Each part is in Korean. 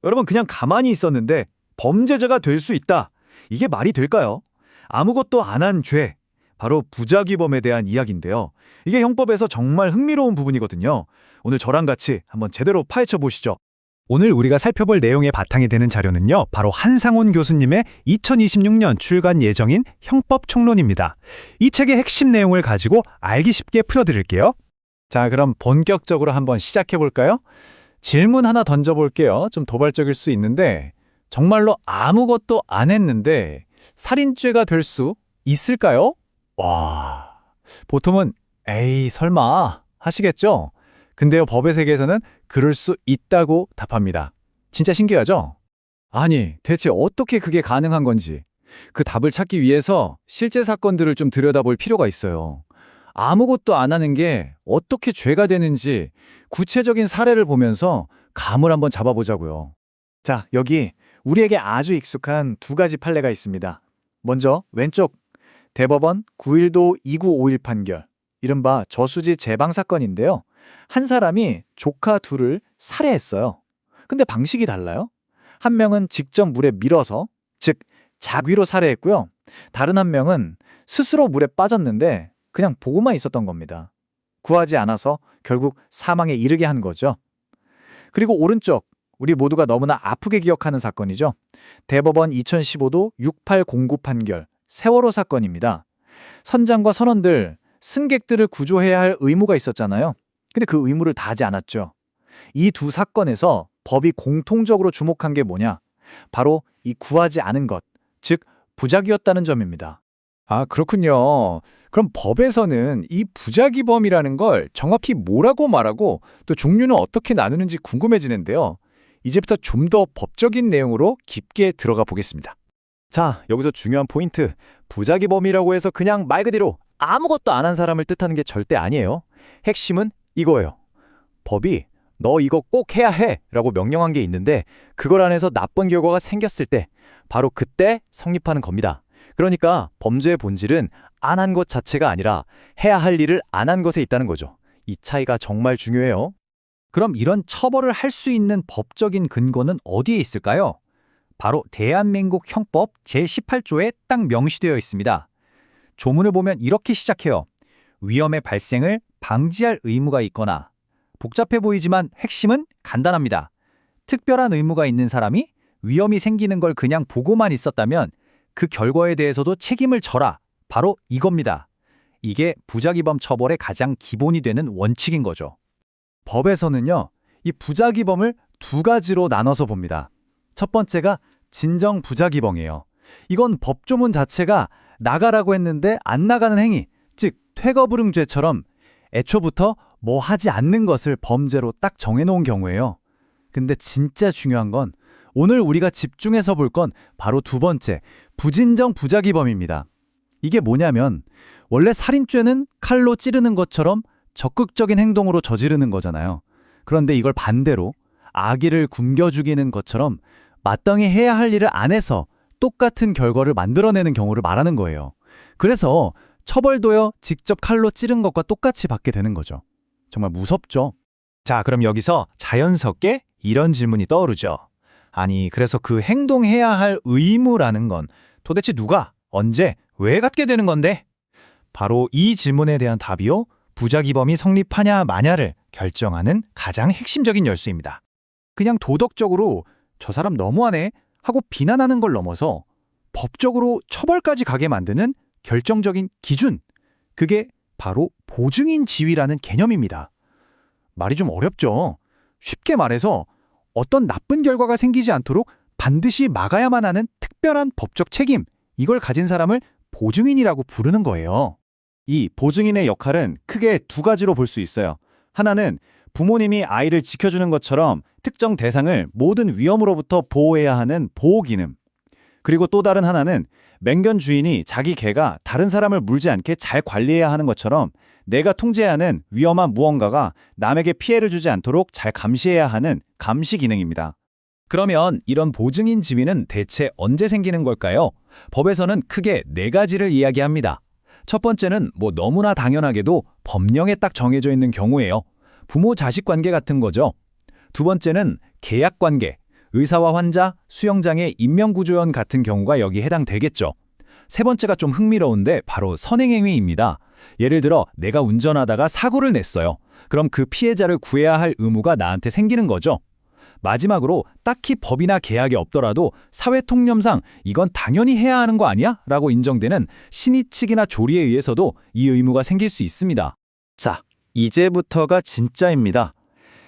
여러분, 그냥 가만히 있었는데 범죄자가 될 수 있다. 이게 말이 될까요? 아무것도 안 한 죄, 바로 부작위범에 대한 이야기인데요. 이게 형법에서 정말 흥미로운 부분이거든요. 오늘 저랑 같이 한번 제대로 파헤쳐 보시죠. 오늘 우리가 살펴볼 내용의 바탕이 되는 자료는요, 바로 한상훈 교수님의 2026년 출간 예정인 형법총론입니다. 이 책의 핵심 내용을 가지고 알기 쉽게 풀어드릴게요. 자, 그럼 본격적으로 한번 시작해 볼까요? 질문 하나 던져볼게요. 좀 도발적일 수 있는데, 정말로 아무것도 안 했는데 살인죄가 될 수 있을까요? 와, 보통은 에이 설마 하시겠죠? 근데요, 법의 세계에서는 그럴 수 있다고 답합니다. 진짜 신기하죠? 아니, 대체 어떻게 그게 가능한 건지 그 답을 찾기 위해서 실제 사건들을 좀 들여다볼 필요가 있어요. 아무것도 안 하는 게 어떻게 죄가 되는지 구체적인 사례를 보면서 감을 한번 잡아보자고요. 자, 여기 우리에게 아주 익숙한 두 가지 판례가 있습니다. 먼저 왼쪽, 대법원 9.1도 2951 판결, 이른바 저수지 제방 사건인데요. 한 사람이 조카 둘을 살해했어요. 근데 방식이 달라요. 한 명은 직접 물에 밀어서, 즉 자귀로 살해했고요. 다른 한 명은 스스로 물에 빠졌는데 그냥 보고만 있었던 겁니다. 구하지 않아서 결국 사망에 이르게 한 거죠. 그리고 오른쪽, 우리 모두가 너무나 아프게 기억하는 사건이죠. 대법원 2015도 6809 판결, 세월호 사건입니다. 선장과 선원들, 승객들을 구조해야 할 의무가 있었잖아요. 근데 그 의무를 다하지 않았죠. 이 두 사건에서 법이 공통적으로 주목한 게 뭐냐? 바로 이 구하지 않은 것, 즉 부작위였다는 점입니다. 아, 그렇군요. 그럼 법에서는 이 부작위범이라는 걸 정확히 뭐라고 말하고 또 종류는 어떻게 나누는지 궁금해지는데요. 이제부터 좀 더 법적인 내용으로 깊게 들어가 보겠습니다. 자, 여기서 중요한 포인트. 부작위범이라고 해서 그냥 말 그대로 아무것도 안 한 사람을 뜻하는 게 절대 아니에요. 핵심은 이거예요. 법이 너 이거 꼭 해야 해 라고 명령한 게 있는데 그걸 안 해서 나쁜 결과가 생겼을 때 바로 그때 성립하는 겁니다. 그러니까 범죄의 본질은 안 한 것 자체가 아니라 해야 할 일을 안 한 것에 있다는 거죠. 이 차이가 정말 중요해요. 그럼 이런 처벌을 할 수 있는 법적인 근거는 어디에 있을까요? 바로 대한민국 형법 제18조에 딱 명시되어 있습니다. 조문을 보면 이렇게 시작해요. 위험의 발생을 방지할 의무가 있거나, 복잡해 보이지만 핵심은 간단합니다. 특별한 의무가 있는 사람이 위험이 생기는 걸 그냥 보고만 있었다면 그 결과에 대해서도 책임을 져라. 바로 이겁니다. 이게 부작위범 처벌의 가장 기본이 되는 원칙인 거죠. 법에서는요, 이 부작위범을 두 가지로 나눠서 봅니다. 첫 번째가 진정 부작위범이에요. 이건 법조문 자체가 나가라고 했는데 안 나가는 행위, 즉 퇴거불응죄처럼 애초부터 뭐 하지 않는 것을 범죄로 딱 정해놓은 경우예요. 근데 진짜 중요한 건 오늘 우리가 집중해서 볼 건 바로 두 번째, 부진정 부작위범입니다. 이게 뭐냐면 원래 살인죄는 칼로 찌르는 것처럼 적극적인 행동으로 저지르는 거잖아요. 그런데 이걸 반대로 아기를 굶겨 죽이는 것처럼 마땅히 해야 할 일을 안 해서 똑같은 결과를 만들어내는 경우를 말하는 거예요. 그래서 처벌도요, 직접 칼로 찌른 것과 똑같이 받게 되는 거죠. 정말 무섭죠? 자, 그럼 여기서 자연스럽게 이런 질문이 떠오르죠. 아니, 그래서 그 행동해야 할 의무라는 건 도대체 누가, 언제, 왜 갖게 되는 건데? 바로 이 질문에 대한 답이요, 부작위범이 성립하냐 마냐를 결정하는 가장 핵심적인 열쇠입니다. 그냥 도덕적으로 저 사람 너무하네 하고 비난하는 걸 넘어서 법적으로 처벌까지 가게 만드는 결정적인 기준, 그게 바로 보증인 지위라는 개념입니다. 말이 좀 어렵죠? 쉽게 말해서 어떤 나쁜 결과가 생기지 않도록 반드시 막아야만 하는 특별한 법적 책임, 이걸 가진 사람을 보증인이라고 부르는 거예요. 이 보증인의 역할은 크게 두 가지로 볼 수 있어요. 하나는 부모님이 아이를 지켜주는 것처럼 특정 대상을 모든 위험으로부터 보호해야 하는 보호 기능. 그리고 또 다른 하나는 맹견 주인이 자기 개가 다른 사람을 물지 않게 잘 관리해야 하는 것처럼 내가 통제해야 하는 위험한 무언가가 남에게 피해를 주지 않도록 잘 감시해야 하는 감시 기능입니다. 그러면 이런 보증인 지위는 대체 언제 생기는 걸까요? 법에서는 크게 네 가지를 이야기합니다. 첫 번째는 뭐 너무나 당연하게도 법령에 딱 정해져 있는 경우예요. 부모 자식 관계 같은 거죠. 두 번째는 계약 관계, 의사와 환자, 수영장의 인명구조원 같은 경우가 여기 해당되겠죠. 세 번째가 좀 흥미로운데 바로 선행행위입니다. 예를 들어 내가 운전하다가 사고를 냈어요. 그럼 그 피해자를 구해야 할 의무가 나한테 생기는 거죠. 마지막으로 딱히 법이나 계약이 없더라도 사회통념상 이건 당연히 해야 하는 거 아니야? 라고 인정되는 신의 측이나 조리에 의해서도 이 의무가 생길 수 있습니다. 자, 이제부터가 진짜입니다.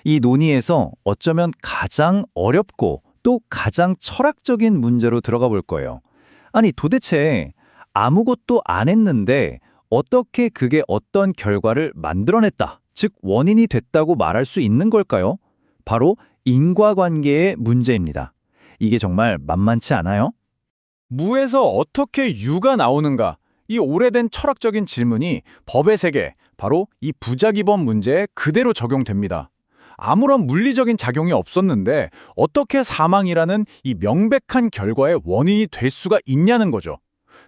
이 논의에서 어쩌면 가장 어렵고 또 가장 철학적인 문제로 들어가 볼 거예요. 아니, 도대체 아무것도 안 했는데 어떻게 그게 어떤 결과를 만들어냈다, 즉 원인이 됐다고 말할 수 있는 걸까요? 바로 인과관계의 문제입니다. 이게 정말 만만치 않아요? 무에서 어떻게 유가 나오는가? 이 오래된 철학적인 질문이 법의 세계, 바로 이 부작위범 문제에 그대로 적용됩니다. 아무런 물리적인 작용이 없었는데 어떻게 사망이라는 이 명백한 결과의 원인이 될 수가 있냐는 거죠.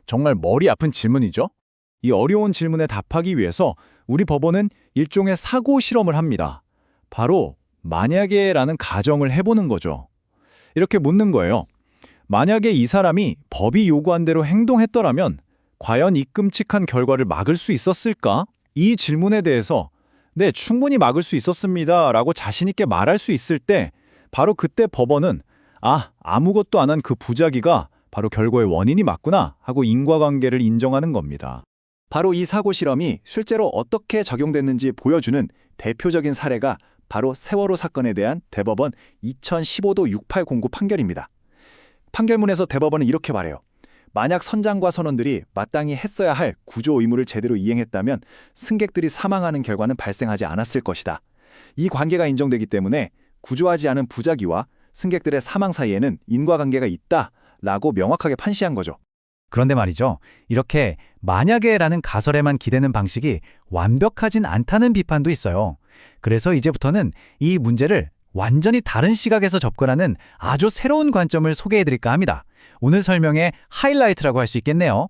정말 머리 아픈 질문이죠. 이 어려운 질문에 답하기 위해서 우리 법원은 일종의 사고 실험을 합니다. 바로 만약에라는 가정을 해보는 거죠. 이렇게 묻는 거예요. 만약에 이 사람이 법이 요구한 대로 행동했더라면 과연 이 끔찍한 결과를 막을 수 있었을까? 이 질문에 대해서 네, 충분히 막을 수 있었습니다 라고 자신 있게 말할 수 있을 때 바로 그때 법원은 아무것도 안 한 그 부작위가 바로 결과의 원인이 맞구나 하고 인과관계를 인정하는 겁니다. 바로 이 사고 실험이 실제로 어떻게 적용됐는지 보여주는 대표적인 사례가 바로 세월호 사건에 대한 대법원 2015도 6809 판결입니다. 판결문에서 대법원은 이렇게 말해요. 만약 선장과 선원들이 마땅히 했어야 할 구조 의무를 제대로 이행했다면 승객들이 사망하는 결과는 발생하지 않았을 것이다. 이 관계가 인정되기 때문에 구조하지 않은 부작위와 승객들의 사망 사이에는 인과관계가 있다라고 명확하게 판시한 거죠. 그런데 말이죠. 이렇게 만약에라는 가설에만 기대는 방식이 완벽하진 않다는 비판도 있어요. 그래서 이제부터는 이 문제를 완전히 다른 시각에서 접근하는 아주 새로운 관점을 소개해드릴까 합니다. 오늘 설명의 하이라이트라고 할 수 있겠네요.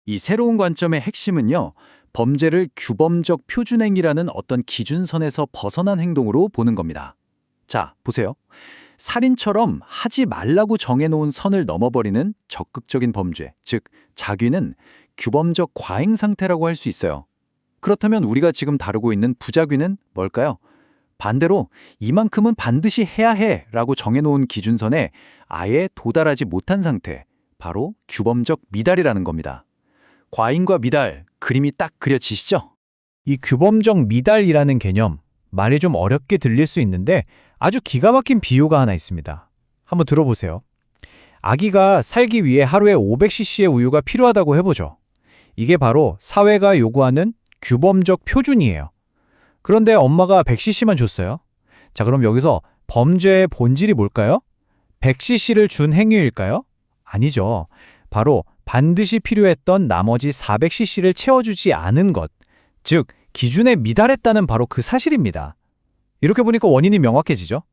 이 새로운 관점의 핵심은요, 범죄를 규범적 표준행위라는 어떤 기준선에서 벗어난 행동으로 보는 겁니다. 자, 보세요. 살인처럼 하지 말라고 정해놓은 선을 넘어버리는 적극적인 범죄, 즉 자귀는 규범적 과잉 상태라고 할 수 있어요. 그렇다면 우리가 지금 다루고 있는 부작위는 뭘까요? 반대로 이만큼은 반드시 해야 해라고 정해놓은 기준선에 아예 도달하지 못한 상태, 바로 규범적 미달이라는 겁니다. 과잉과 미달, 그림이 딱 그려지시죠? 이 규범적 미달이라는 개념, 말이 좀 어렵게 들릴 수 있는데 아주 기가 막힌 비유가 하나 있습니다. 한번 들어보세요. 아기가 살기 위해 하루에 500cc의 우유가 필요하다고 해보죠. 이게 바로 사회가 요구하는 규범적 표준이에요. 그런데 엄마가 100cc만 줬어요. 자, 그럼 여기서 범죄의 본질이 뭘까요? 100cc를 준 행위일까요? 아니죠. 바로 반드시 필요했던 나머지 400cc를 채워주지 않은 것, 즉 기준에 미달했다는 바로 그 사실입니다. 이렇게 보니까 원인이 명확해지죠.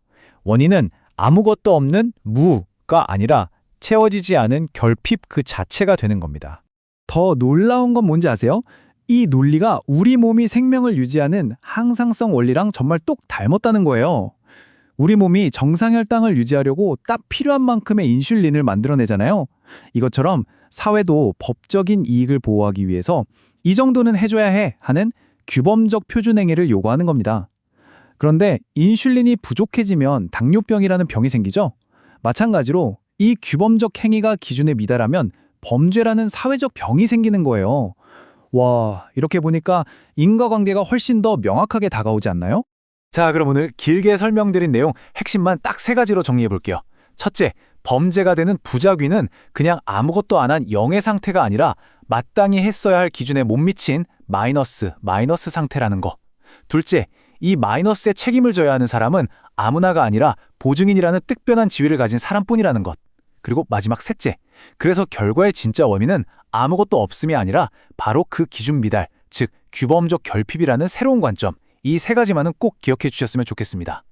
원인은 아무것도 없는 무가 아니라 채워지지 않은 결핍 그 자체가 되는 겁니다. 더 놀라운 건 뭔지 아세요? 이 논리가 우리 몸이 생명을 유지하는 항상성 원리랑 정말 똑 닮았다는 거예요. 우리 몸이 정상 혈당을 유지하려고 딱 필요한 만큼의 인슐린을 만들어내잖아요. 이것처럼 사회도 법적인 이익을 보호하기 위해서 이 정도는 해줘야 해 하는 규범적 표준행위를 요구하는 겁니다. 그런데 인슐린이 부족해지면 당뇨병이라는 병이 생기죠. 마찬가지로 이 규범적 행위가 기준에 미달하면 범죄라는 사회적 병이 생기는 거예요. 와, 이렇게 보니까 인과관계가 훨씬 더 명확하게 다가오지 않나요? 자, 그럼 오늘 길게 설명드린 내용 핵심만 딱 3가지로 정리해 볼게요. 첫째, 범죄가 되는 부작위는 그냥 아무것도 안 한 0의 상태가 아니라 마땅히 했어야 할 기준에 못 미친 마이너스 상태라는 거. 둘째, 이 마이너스에 책임을 져야 하는 사람은 아무나가 아니라 보증인이라는 특별한 지위를 가진 사람뿐이라는 것. 그리고 마지막 셋째, 그래서 결과의 진짜 원인은 아무것도 없음이 아니라 바로 그 기준 미달, 즉 규범적 결핍이라는 새로운 관점, 이 3가지만은 꼭 기억해 주셨으면 좋겠습니다.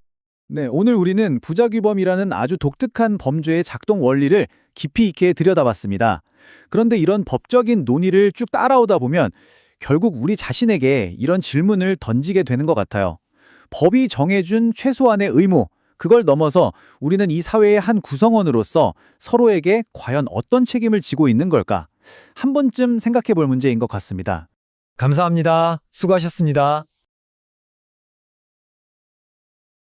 네, 오늘 우리는 부작위범이라는 아주 독특한 범죄의 작동 원리를 깊이 있게 들여다봤습니다. 그런데 이런 법적인 논의를 쭉 따라오다 보면 결국 우리 자신에게 이런 질문을 던지게 되는 것 같아요. 법이 정해준 최소한의 의무, 그걸 넘어서 우리는 이 사회의 한 구성원으로서 서로에게 과연 어떤 책임을 지고 있는 걸까? 한 번쯤 생각해 볼 문제인 것 같습니다. 감사합니다. 수고하셨습니다.